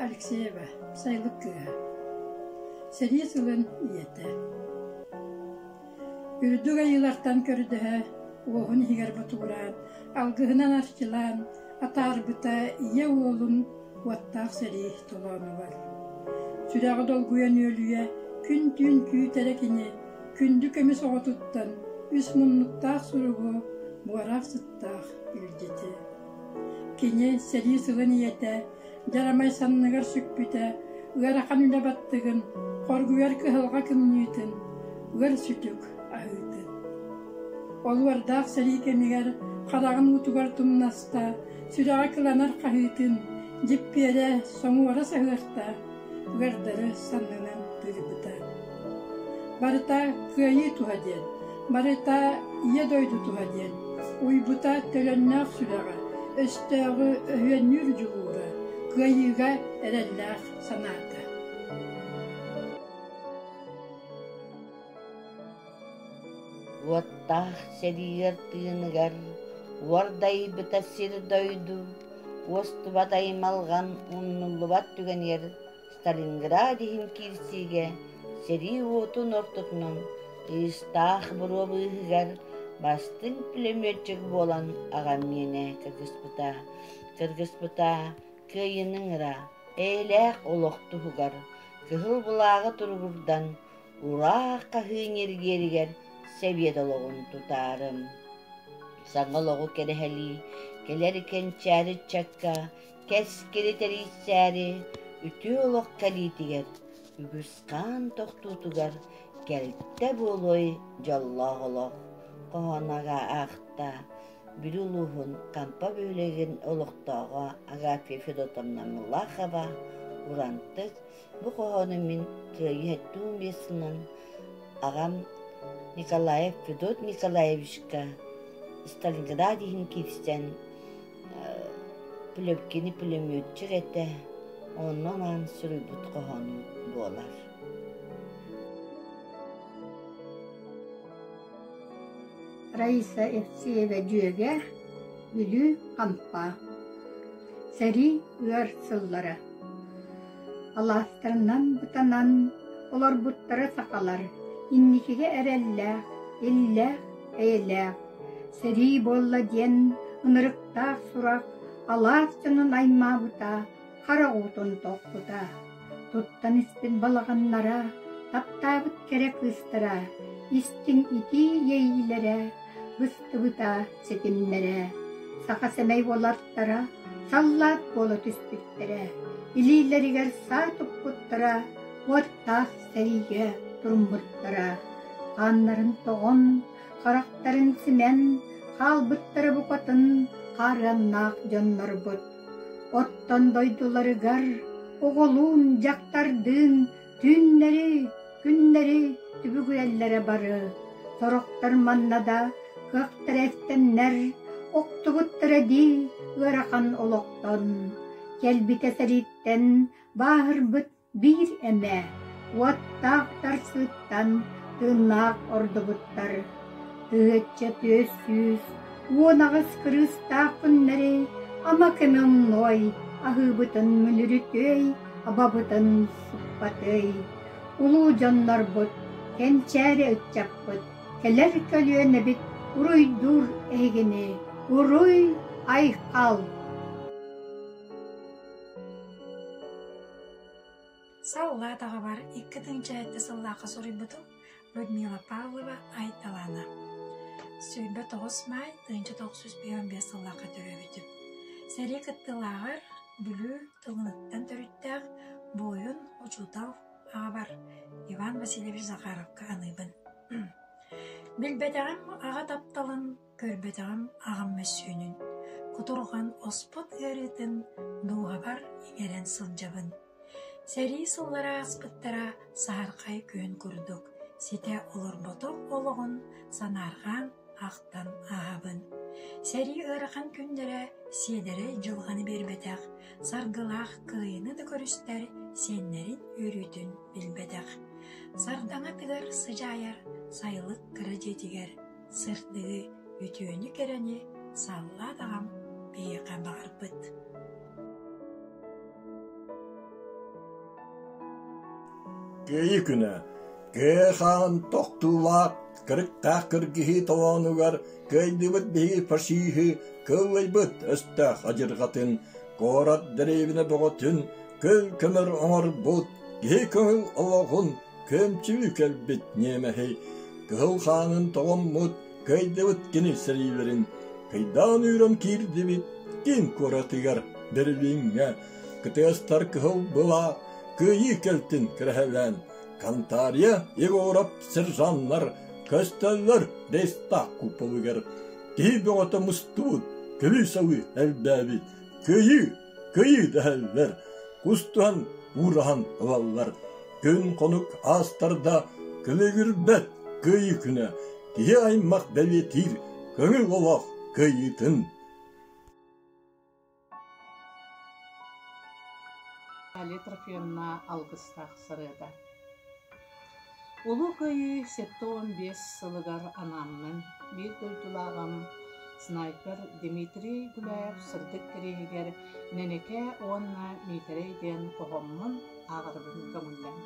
Алексеева, сайлык кыга. Сери сылын иете. Үрдүг айылартан көрдүһэ, уоһун хигер бутугуран, алгыһынан арчылан, атаарбыта ие уолун уаттаах сери толоонугар. Сүрэҕи долгуйан үөлүе, күн түүн күүтэрэ кини, күндү көмү соҕотуттан, үс муннуктаах суругу, буараах сыттаах билдити. Кини сери сылын иете, жарамай санныгар сүкпүтэ, ыарахан үлэ баттыгын, хоргуяр кыһылга кымнüüтын, ыар сүтүк аһыытын. Олуардаах сери кемигер, харагын утугар тумнаста, сүрэҕи кыланар хаһыытын, жиппиэрэ соҥуора саһыарта, ыардары саннынан тыырбыта. Барыта кыайыы туһа диэн, барыта ие дойду туһа диэн, уйбута төлөннөөх сүрэҕи, өстөөгү өһүөннүүр жугуура, кыайыыга эрэллээх санаата. Уаттаах сериер тыыныгар, уардай быта сир дойду, уостубат аймалган уннуллубат түгенер Сталинградиһин кирсиге сери уотун ортутунан ыыстаах буруобыыһыгар бастын пулеметчик болан агаммиэне кыргыспыта кыйыныҥыра эйлээх олохтуһугар кыһыл булааҕы туругурдан ураахха хыыҥергиэригэр Совет олоҕун тутаарым. Саҥолоҕу керэһэли, келэр кенчээри чакка, кэскери тэрийсээри, үтүө олох калиитигэр, үгүскаан тохтуутугар, кэлтэ буолуой дьоллоох коһонага аахта, били улуухун кампа бөөлеген олохтоого Агафья Федотовна Муллахова урантык бу коһону мин кыайыһаттуун биэсинан агам Николаев Федот Николаевичка Сталинградиһин кирсен пулепкини пулеметчик этэ, оннон ан сүрүбүт коһону буолар. Раиса Евсеева дьүөгэ бүлү кампа. Сери ыар сыллара. Аластарынан бутанан олар буттара сакалар. Инникиге эреллээх, иллээх, эйлээх. Сери болла диэн ынырыктаах сурак, алаас дьонун аймаабыта, харагуутун тоокпута. Туттан испин балаганнара, таптаабыт керек ыстара, истиң ити ейилере, быстыбыта сетимнере. Саха семей боларттара, саллаат боло түспүттере. Илиилеригер саа туппуттара, уаттаах сериге турумбуттара. Хааннарын тоҕон, характарын симен, хаалбыттары букатын, хараннаах дьоннорбут. Оттон дойдуларыгар, оголуун жактардыын, түүннери, күннери түбүгүэллере бары. Сороктар маннада, кыактарестеннер, октугуттара ди, ыарахан олоктон. Келбите сериттен, баарбыт бир эме, уаттаах тарсыттан, тыыннаах ордубуттар. Тыычча төс сүүс, уонагыс кырыстаах күннери, ама кемемной, ахыбытын мүлүрүтөй, абабытын суппатый. Улуу дьоннорбут, кенчээри ытчаппыт, келер көлүөнебит, уруйдур эгини, уруй айкал. Салла тағабар 2 чайты сыллақа сурибуту Людмила Павлова айталана. Сүйбі 9 май 1915 сыллақа төрөбүтүп. Сәри кыттылағыр бүлі тылыныттан төріттәқ бойын учутал ағабар Иван Васильевич Захаровка аныбын. Билбетағым аға тапталын, көрбетағым ағам мәсүйінін. Құтырған оспот ғарытын дуғабар егерен сылжабын. Сәри сыллара аспыттара саарқай көн күрдік. Сете олар ботық олығын санарған ақтан ағабын. Сәри ырақан күндері седері жылғаны бербетақ. Сарғылақ кыйыны да көрістер сеннерін өрүтін білбетақ. Сардаңа тығыр сыжайар, сайлық кірі жетігер. Сыртығы өтөні керені салла дағам бейіға бағарбыт. Кыйы күнә. Кыйы хан тоқтулақ, кырықтақ кыргихи толонугар, кыйдыбыт бейі пашихи, кылайбыт өстақ ажырғатын, корат дәрейбіне бұғытын, кыл көмір оңыр бұд, кей көңіл олағын, көмчілі кәлбет немәхей, кыл ханын тоғын мұд, кыйдыбыт кені сәрейверін, кыйдан үйрен кирдібіт, кен коратыгар бірліңе, кытыстар кыл бұла, кыйы кәлтін кірәлән, Кантария егорап сержаннар, көстәлләр дестақ купылыгар, кей бұғата мұстуыд, көлі сауы әлбәбіт, кыйы дәлләр, кустуан урахан ұлаллар, күн қонук астарда көлігір бәт кыйы күнә, кей аймақ бәлетір, көңіл олақ кыйытын. Али Трофимовна алғыстақ сырыда. Улу кыйы 7-15 сылыгар анамның bir дөлтулағым снайпер Дмитрий Гуляев сырдык керегер ненеке онна митерейден қоғыммын ағырбын көңілден.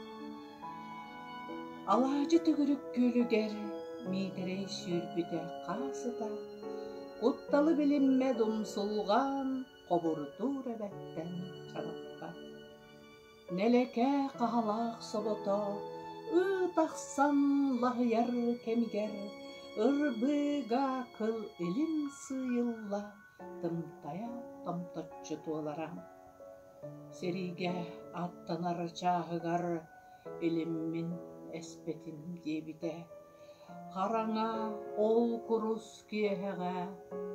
Алажы түгірік көлігер митерей сүйірбіде қасыда, құтталы білінме думсулған қобырдур әбәттен чабыққа. Нелеке қағалақ собото, тақсан лағыяр кемігер, ұрбыға кыл илін сыйылла, тымтая тымтотчы туыларам. Сериге аттанар чағығар, иліммін әспетін дебіде. Қараңа ол күріс киеғе,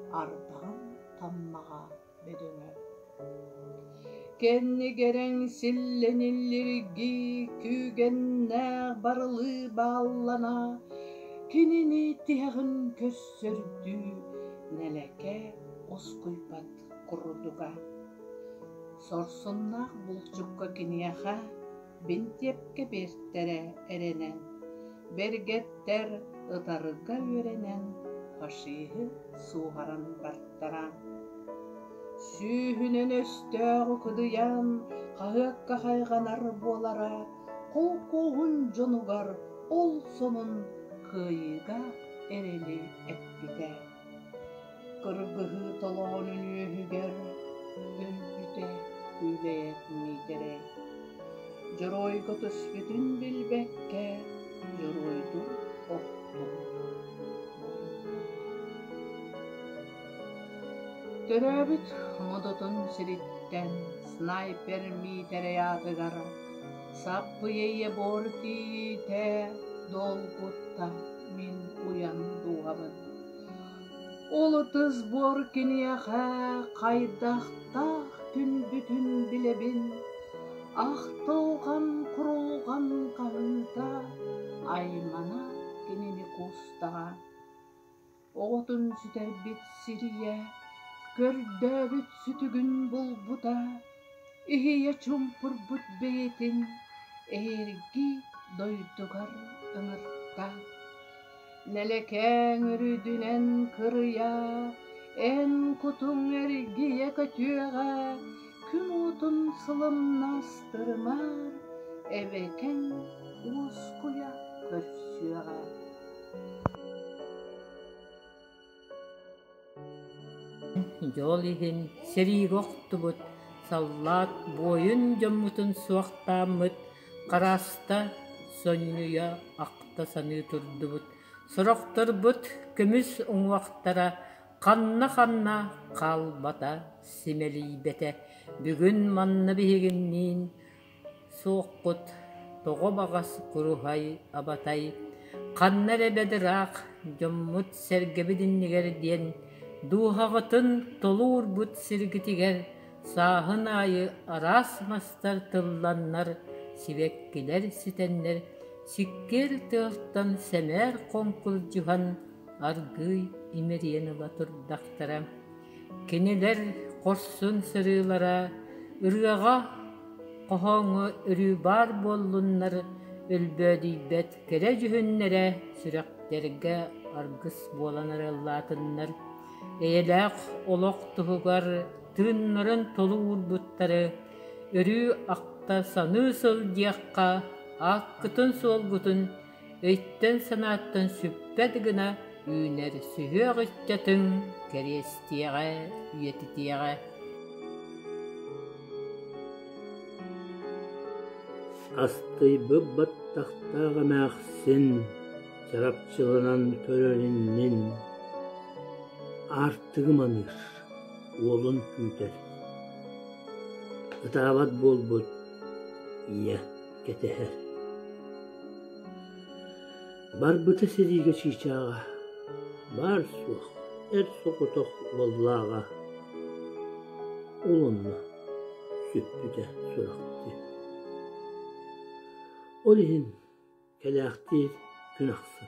ардағын таммаға бөдөңі. Кеннигерен силлениллерги күгеннәг барылы баллана, кинини тиягын көссөрдү, нәлеке оскуйпат курудуга. Сорсуннақ булчукка кинияха, бентепке бертере эренен, бергеттер ытарыга өренен, хашиһы суғаран барттаран. Сүйінен өстәғі күдіян, қағыққа қайғанар болара, қол-қолын жонуғар, ол сонын қыйыға әрелі әппіде. Кыргығы толағының өйігер, өлбіде үйлейет мейдері. Жұройғы түспетін білбекке, жұройды оқту. Төрәбіт мұдытын сіріттен, снайпер митере ядығара, саппы ейе борти те долгутта мен уян дуғабын. Олы тыз бор кенияға қайдақтақ күн бүтін білебін, ақтылған құрылған қағында аймана кенені қустаға. Оғытын сүтер бет сирие, көрдөбүт сүтүгүн булбута, ихие чумпур бут бейтин, эрги дойдугар ыңырта. Нелекең үрүдүнен кырыя, эн кутуң эргие көтүөға, күн отун сылымнастырмар, эбекең уускуя көрсүөға. Жол ихин сериг оқтубут, саллат бойын жоммутун суақтамыт, қараста сонюя ақта саны турдубут. Сұрақтырбут көміс оңуақтара, қанна-қанна қалбата семелейбете. Бүгін манны бігіннен соққыт, тоғы бағас күрухай абатай. Қаннар әбедірақ жоммут сәргебідіннігерден, Дуғағытын толуыр бұт сіргітігер, сағын айы арас мастар тылланнар, сивеккілер сітеннер, сиккер тылттан сәмәр қонқыл жүған, аргый имерен ұла тұрдақтара. Кенелер қорсын сырылара, үргаға қоғаңы үрі бар боллуннар, өлбөді бәт кере жүхіннері, сүрәктерге аргыс боланар аллатыннар. Эйләқ олық тұғығар тыннырын толу урбуттары, өрі ақта саны сыл дияққа Аққытын солғытын, өйттен санаттын сүппәді гына үйнер сүйеғ үттетін кәрестеғі, үйетітеғі. Астай бұббаттақтағы мәқсін, жарапчылынан көреріннен, артығы маныр, олын күйтер. Ытабат болбұд, ия кетехер. Бар бұты сериге чичаға, бар суық, соқытық боллаға, олынна сүппіде сұрақты. Олихин кәләқтер күн ақсы.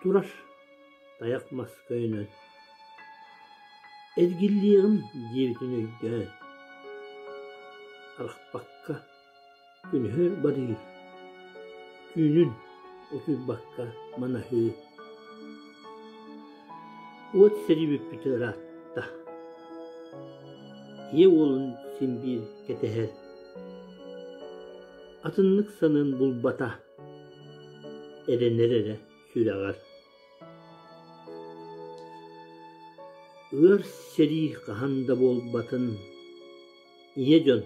Турар даяқмас көйінен. Әдгіллиғын дебітін өйден. Арықпаққа күнхөр бадығыр. Күнін отырбаққа манахы. От сәрібіп бүтір атта. Е олын сен бір кетехер. Atınlık sanın bulbata, erenlere süreğar. Ör seri kahanda bolbatın, iyecan.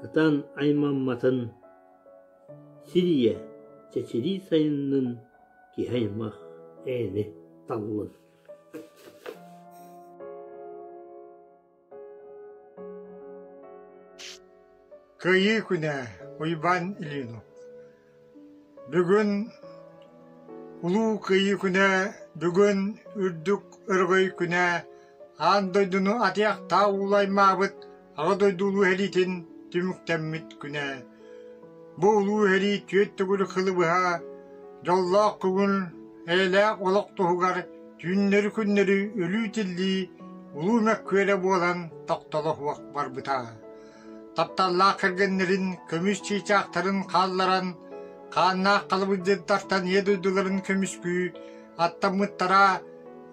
Atan aymanmatın, Siriye çeçeri sayının kihaymak eğne tallın. Kıyı күнә Уйбан Илину. Бүгін улуу кıyı күнә, бүгін үрдік ыргой күнә, андойдуну атияқ та улаймабыт, ағадойдулу хелитин түміктәммит күнә. Бу улуу хели түйет түгіл қылыбыға, жоллақ күгін әйләқ олық тұғығар, түннері күннері өлі тілді, улуу мәккөйлі болан тоқталық вақ бар бұта. Тапталла кіргенлерін, көміс чейчақтарын қалларан, қанна қалыбыден тартан едойдыларын көміскүй, аттамыттара,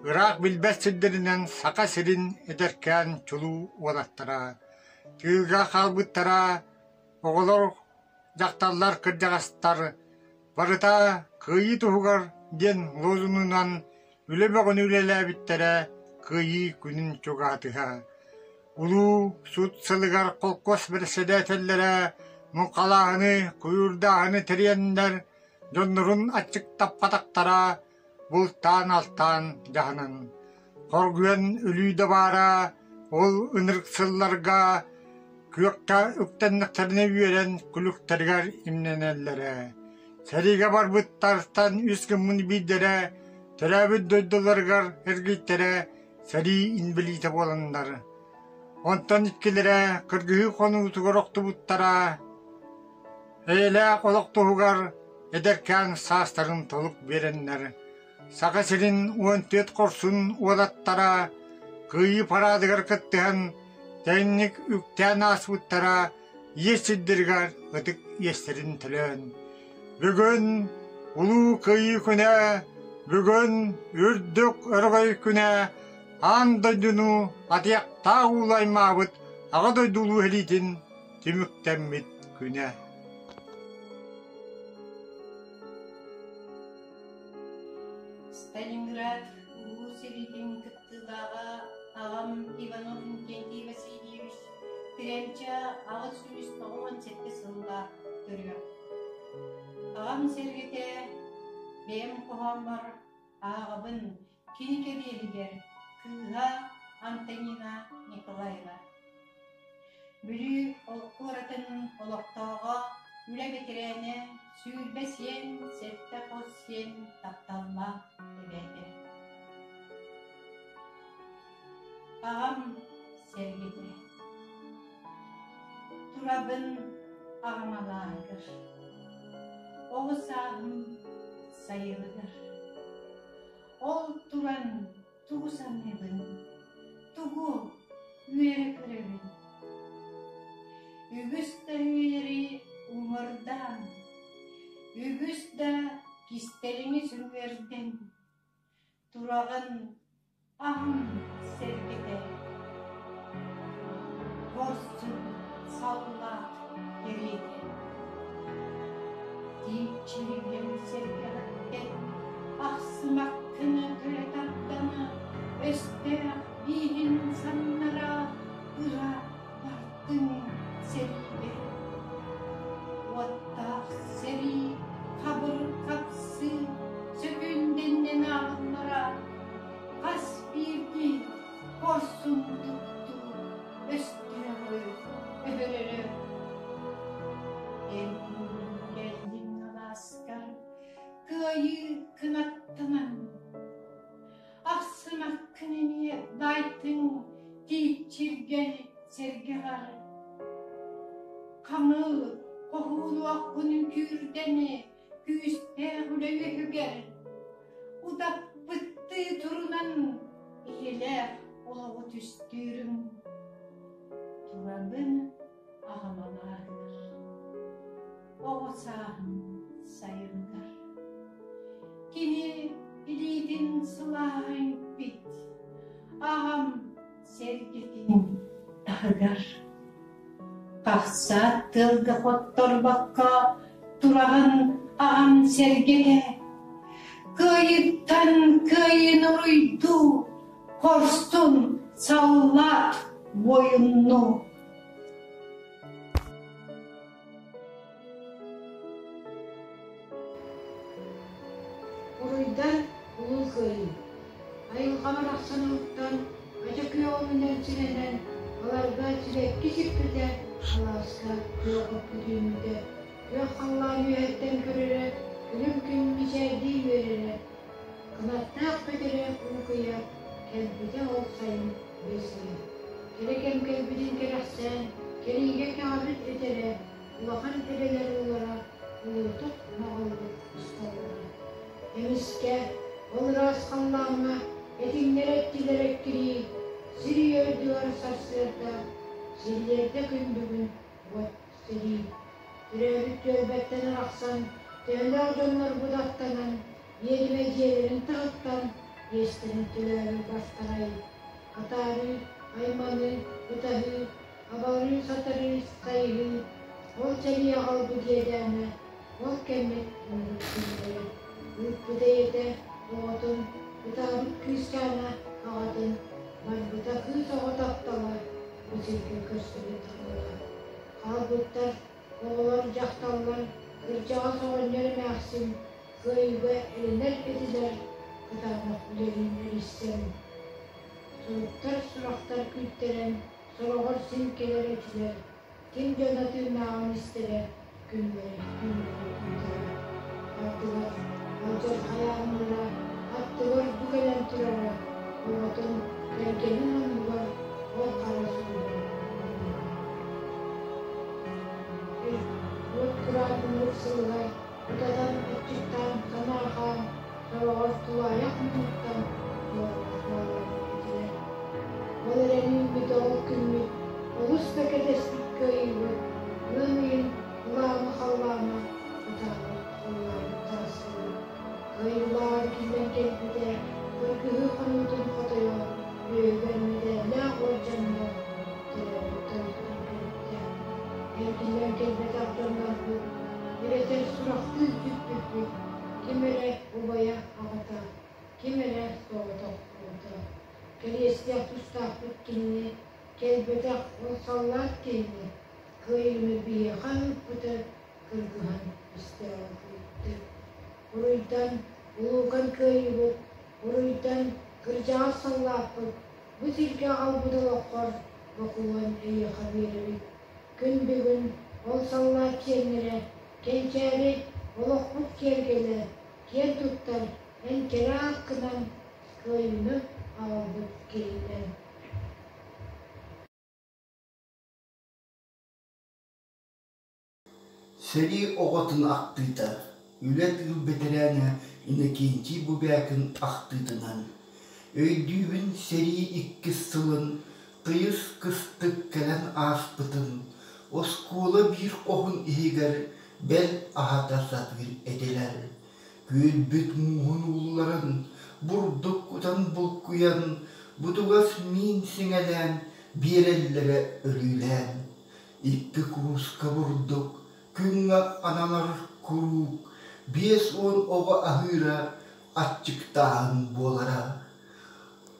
ұрақ білбәс сүлдерінен сақа сірін едеркен чулу олаттара. Тылға қалбыттара, оғылар жақталлар кіржағастар, барыта күйі тұғығар ден лозунынан үлебеғын үлелі біттері күйі күнін чоғатыға. Улу сут сылыгар қолқос бір седетеллері, мұқалағыны, құйырдағыны тірендер, жоннырын ачық таппатақтара, бұлттан алтан жағынан. Қоргуен үлүйді бара, ол ынырқсылларға, күйекқа үктенніктеріне үйерен күліктергер имненеллері. Сәриге бар бұттарыстан үскімін бейдері, түрәбі дөйділергер әргейттері, сәри инбілейті болындар. Онтан иккелері кыргыһы кону тугорокту буттара, эйле колоктугар эдеркен састарын толук береннер. Сака сирин 14 корсун уадаттара, кыйы парадыгар кыттыхан, тенник үктен асбуттара, есиддиргар ытык естерин төлөн. Бүгін улуу кыйы күнә, бүгін үрдүк ыргой күнә, андойдуну атияқта улаймабыт, ағадойдулу хелитин түміктәммит күнә. Сталинград улуу селитин кыттыдағы ағам Иванов Инкентий Васильевич тиренча ағы сүйіс 97 сылға түрі. Ағам сергете бем қоғам бар ағабын кенеке белігер Кыга Антонина Николаева. Бүлі олқылыратын олықтауға үлі бетерені сүйілбесен, сетті қоссен тапталма дебеді. Ағам сергеде. Турабын ағамала айгыр. Оғыз ағым сайылығыр. Ол туран тугу саныбын, тугу үйері көребін. Үгіс та үйері умырдан, үгіс да кистеріңіз үверден. Турағын ағым сергеде. Борсын салла seride. Vattaq seri kabır kapsı sökündenden ağınlara kas birdi korsun tuttu östüne koyup öhörörü. Geldin alaskar kıyı kınattınan Aksımak kıneni daytın deyip çirgen sergiğar Kanı kohulu akkunun kürdeni Küste hülevi hüger Udap bıttı turunan iyiler olağı tüstürüm Turabın ağamalardır Oğusağım sayırlar Kini bilidin sılağın bit Ağam sevgidin dağıgar Kahsa tılgı hottor bakka Turağın ağam sergide Kıyıktan kıyın uruydu Korstun sallat boyunlu Uruydan ulu kıyı. Ayıl kamar aksanılıktan, acı kıyağımından çilenen, alarga çilek kişiktirde, alaska kıyağıp güdüğümüde, kıyağ Allah'ın yühetten görerek, gülüm gün içerdiği vererek, kınatta kötürek ulu kıyağ, kelbide olsayın besine. Gerekem kelbidin kerahsen, keliğe kâbit ederek, ulağın ereler olarak, ulutuk nağıldık ustalara. Emiske, olur askanlarına, etinler ettilerek giri, siri ördüler sarsırda, zillerde gündüğün vat siri. Türevit tövbetten aksan, tövbe adamlar budattanan, yerime ciğerin tağıttan, yestirin tülevi bastarayı. Atarı, aymanı, utahı, abarı satarı, sayı, ol seni ağal bu diyedene, ol kemmet ümrüksünleri. Budayete doğdun, budanın Kristiyana ağadın, malbuda kız oğdaptalar, bu zilge köstürü tanrılar. Kalbutlar, oğlar cahtallar, kırcağı soğanları məhsin, kıyığı elinler ediler, kıdarmak ülerimler istem. Soğuklar suraklar külteren, soğuğur simkeler etiler, kim canatı mağın isteler, günleri külteren. Attılar, alacak ayağımlara, attılar bu gelen turara, oğudun rengenin anılar, o karasılar. Ot kurabınlık sıllar, odadan açıktan kanarhan, soğuğur tulayak muttan, soğuğur etiler. Oğlerenin bir doğu kümmit, olus bekedeslik köyü, ılmayın, ulağımı hallağıma, otağımı hallağımı tarsılı. Kıyılar kilden kelbide, kırkıhı kanıtın fotoyu, büyüvermede la orcanlar, terörlükten kırkıhıkta. Erkilen kelbet akranlar bu, üreter suraksız cübbüklü, kimere ubaya ağata, kimere soğuda ağata. Keriyesliyak tustahlık kinli, kelbete o sallat kinli, kıyımı bir kanıp bıdı, kırgıhan istihavlıktı. Uruydan uluğun kıyıbı, uruydan kırcağı sallapı, bu zilge albuda okor, okulan iyi haberi. Gün bir gün ol sallat kendine, gençeri olukbuk kergeler, ker tuttar, en kere hakkından kıyını albup gelinen. Seri oğutun aktıyda, ület yıl beterene inekinci bu bäkin aktıydından. Öydüğün seri ikki sılın, kıyıs kıstık gelen aspıtın, oskula bir kohun ihiger, bel ahata satvil ediler. Gülbük muhun ulların, burduk utan bulkuyan, budugas min singelen, bir ellere ölülen. İkki kuruska vurduk, künga analar kuruk, 5-10 oğa ahıra, açık dağın bolara.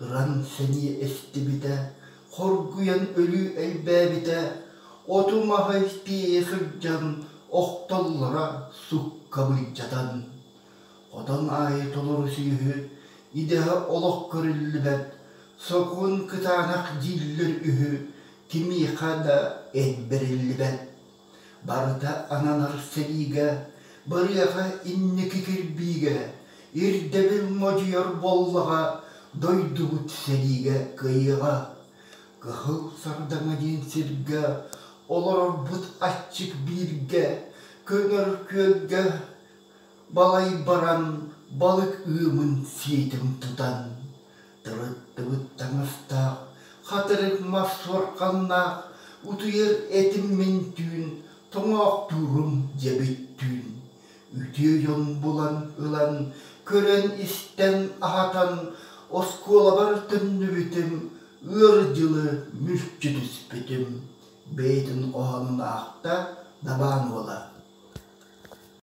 Ran seni estibide, korguyan ölü elbebide, Otumağı diye sırcan oktollara su kabıcadan. Odan ayet olur sühü, idehe olok körüllübet, sokun kıtanak diller ühü, timikada edberillibet. Barda ananar seriga, barıyaha inneki kirbiga, irdebil mocuyor bollaha, doydubut seriga kıyıga. Kıhıl sardana din sirga, olur but açık birge, könür kölge, balay baran, balık ığımın siyetim tutan. Tırıt tıvıt tanısta, hatırık masur kannak, utuyur etim mentün, toңақ turum cebit tün. Ütüyor yon bulan ılan, kören isten ahatan, oskola bar tünnü bitim, ırcılı mülkçü düspetim. Beytin oğanın ahta daban ola.